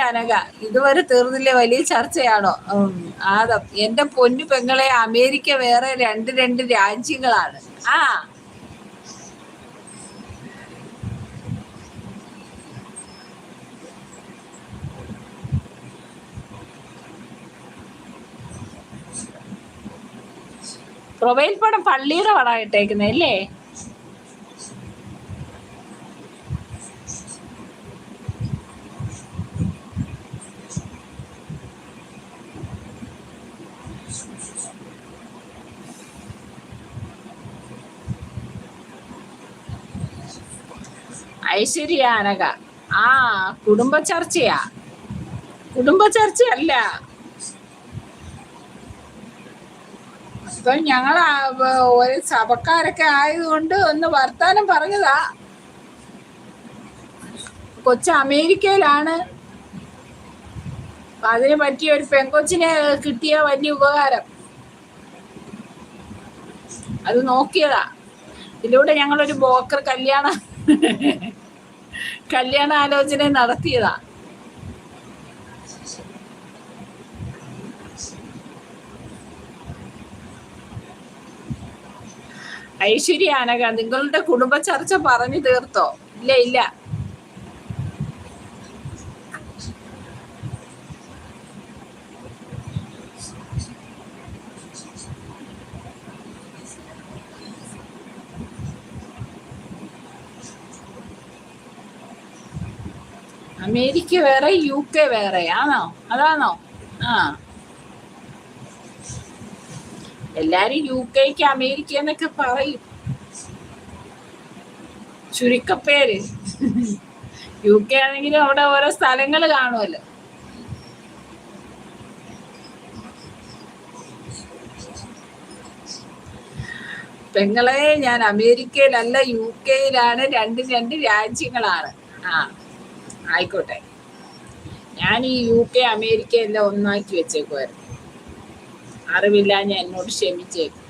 അനഘ, ഇതുവരെ തീർന്നില്ലേ? വലിയ ചർച്ചയാണോ? ആദം, എന്റെ പൊന്നു പെങ്ങളെ, അമേരിക്ക വേറെ രണ്ട് രണ്ട് രാജ്യങ്ങളാണ്. ആ പ്രൊഫൈൽ പടം പള്ളിയുടെ പടം ഇട്ടേക്കുന്നേ അല്ലേ? ഐശ്വര്യ അനഘ, ആ കുടുംബ ചർച്ചയാ. കുടുംബ ചർച്ചയല്ല. ഇപ്പൊ ഞങ്ങൾ ഒരു സഭക്കാരൊക്കെ ആയതുകൊണ്ട് ഒന്ന് വർത്താനം പറഞ്ഞതാ. കൊച്ചു അമേരിക്കയിലാണ്. അതിന് പറ്റിയ ഒരു പെങ്കൊച്ചിനെ കിട്ടിയ വലിയ ഉപകാരം. അത് നോക്കിയതാ. ഇതിലൂടെ ഞങ്ങളൊരു ബ്രോക്കർ കല്യാണ ആലോചന നടത്തിയതാ. ഐശ്വര്യ അനഘ, നിങ്ങളുടെ കുടുംബ ചർച്ച പറഞ്ഞു തീർത്തോ? ഇല്ല ഇല്ല. അമേരിക്ക വേറെ UK വേറെ ആണോ? അതാണോ? ആ, എല്ലാരും UK അമേരിക്ക എന്നൊക്കെ പറയും, ചുരുക്കപ്പേര്. UK ആണെങ്കിലും അവിടെ ഓരോ സ്ഥലങ്ങൾ കാണുമല്ലോ. പെങ്ങളെ, ഞാൻ അമേരിക്കയിലല്ല UK രണ്ട് രണ്ട് രാജ്യങ്ങളാണ്. ആ ആയിക്കോട്ടെ. ഞാൻ ഈ UK അമേരിക്ക എല്ലാം ഒന്നാക്കി വെച്ചേക്കുമായിരുന്നു. അറിവില്ല, ഞാൻ എന്നോട് ക്ഷമിച്ചേക്കും.